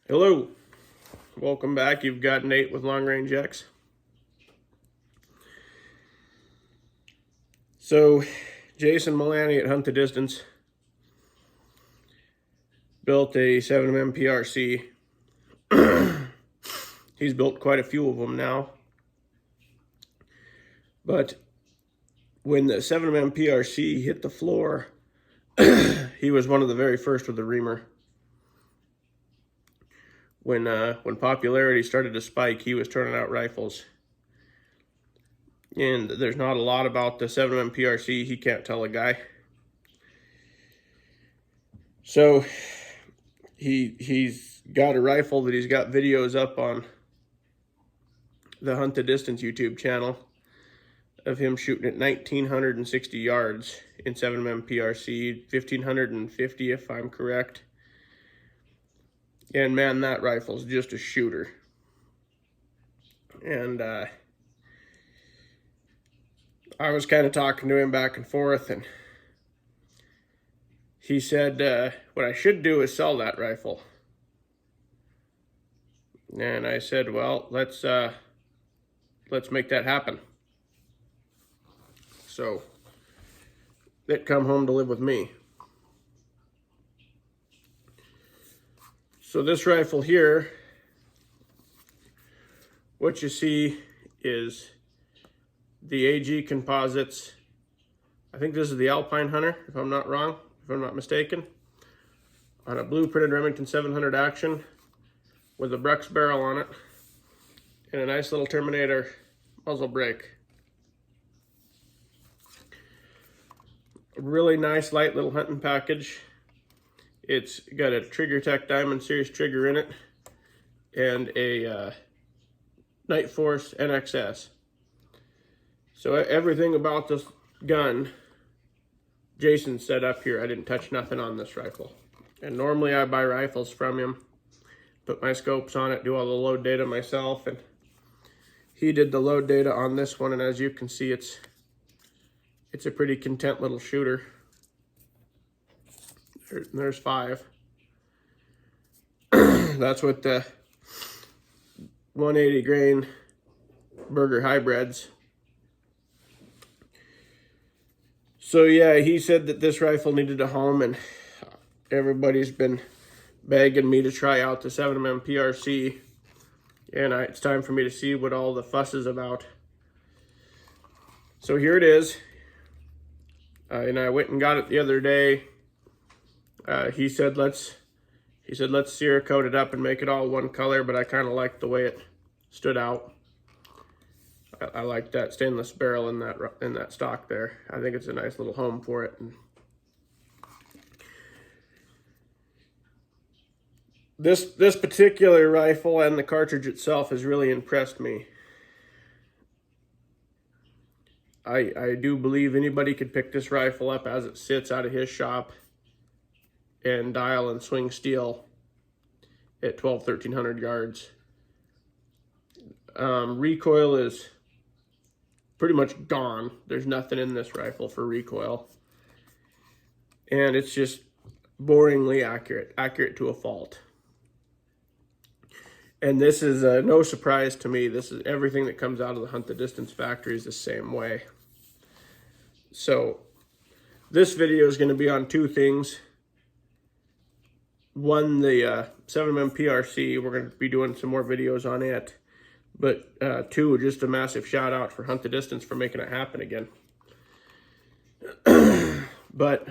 Hello, welcome back. You've got Nate with Long Range X. So, Jason Milani at Hunt the Distance built a 7mm PRC. He's built quite a few of them now. But when the 7mm PRC hit the floor, he was one of the very first with the reamer. When popularity started to spike, he was turning out rifles. And there's not a lot about the 7mm PRC he can't tell a guy. So he's got a rifle that he's got videos up on the Hunt the Distance YouTube channel of him shooting at 1,960 yards in 7mm PRC, 1,550 if I'm correct. And man, that rifle's just a shooter. And I was kind of talking to him back and forth, and he said, what I should do is sell that rifle. And I said, well, let's make that happen. So it come home to live with me. So this rifle here, what you see is the AG Composites. I think this is the Alpine Hunter, if I'm not wrong, if I'm not mistaken, on a blue printed Remington 700 action with a Brux barrel on it and a nice little Terminator muzzle brake. A really nice light little hunting package. It's got a Trigger Tech Diamond Series trigger in it and a Night Force NXS. So everything about this gun, Jason set up here. I didn't touch nothing on this rifle. And normally I buy rifles from him, put my scopes on it, do all the load data myself, and he did the load data on this one, and as you can see, it's a pretty content little shooter. There's 5. That's with the 180 grain Berger hybrids. So yeah, he said that this rifle needed a home, and everybody's been begging me to try out the 7mm PRC, and it's time for me to see what all the fuss is about. So here it is, and I went and got it the other day. He said let's Cerakote it up and make it all one color, but I kind of liked the way it stood out. I like that stainless barrel in that stock there. I think it's a nice little home for it. And this particular rifle and the cartridge itself has really impressed me. I do believe anybody could pick this rifle up as it sits out of his shop and dial and swing steel at 1,200-1,300 yards. Recoil is pretty much gone. There's nothing in this rifle for recoil. And it's just boringly accurate to a fault. And this is no surprise to me. This is everything that comes out of the Hunt the Distance factory is the same way. So this video is going to be on 2 things. One, the 7mm PRC. We're going to be doing some more videos on it. But 2, just a massive shout out for Hunt the Distance for making it happen again. But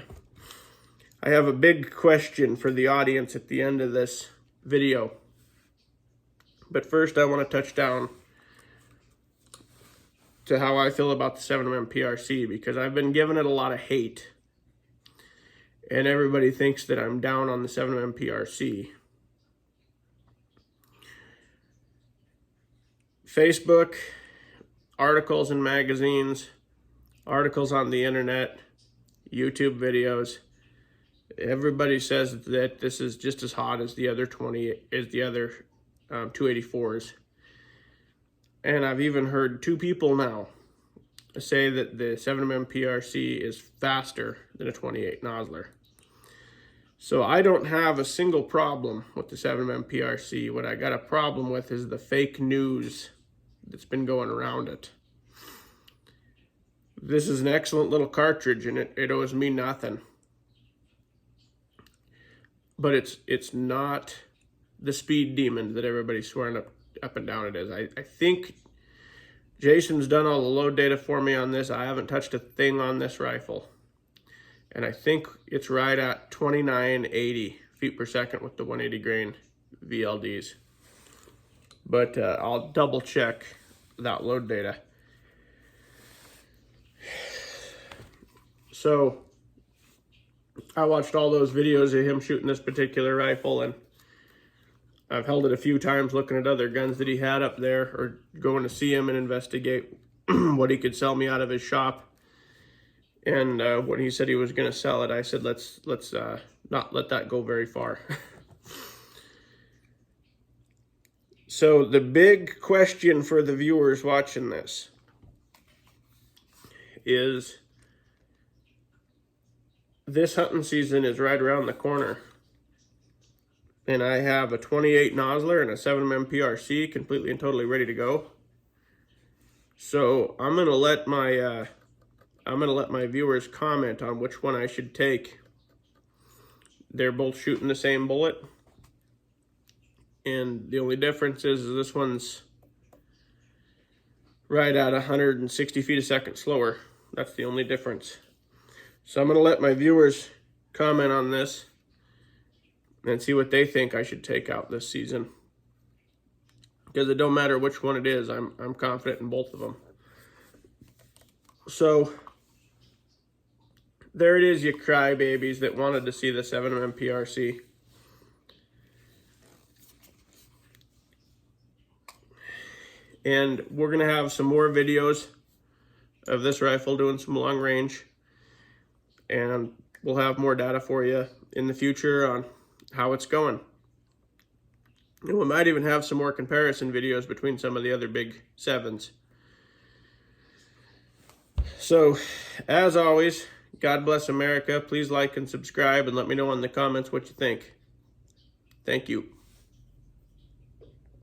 I have a big question for the audience at the end of this video. But first I want to touch down to how I feel about the 7mm PRC, because I've been giving it a lot of hate. And everybody thinks that I'm down on the 7mm PRC. Facebook, articles in magazines, articles on the internet, YouTube videos. Everybody says that this is just as hot as the other 284s. And I've even heard 2 people now say that the 7mm PRC is faster than a 28 Nosler. So I don't have a single problem with the 7mm PRC. What I got a problem with is the fake news that's been going around it. This is an excellent little cartridge, and it owes me nothing. But it's not the speed demon that everybody's swearing up and down it is. I think Jason's done all the load data for me on this. I haven't touched a thing on this rifle. And I think it's right at 2980 feet per second with the 180 grain VLDs. But I'll double check that load data. So I watched all those videos of him shooting this particular rifle, and I've held it a few times looking at other guns that he had up there, or going to see him and investigate what he could sell me out of his shop. And when he said he was going to sell it, I said, let's not let that go very far. So the big question for the viewers watching this is, this hunting season is right around the corner, and I have a 28 Nosler and a 7mm PRC completely and totally ready to go. So I'm gonna let my viewers comment on which one I should take. They're both shooting the same bullet, and the only difference is this one's right at 160 feet a second slower. That's the only difference. So I'm going to let my viewers comment on this and see what they think I should take out this season. Because it don't matter which one it is, I'm confident in both of them. So there it is, you crybabies that wanted to see the 7mm PRC. And we're going to have some more videos of this rifle doing some long range. And we'll have more data for you in the future on how it's going. And we might even have some more comparison videos between some of the other big 7s. So, as always, God bless America. Please like and subscribe and let me know in the comments what you think. Thank you.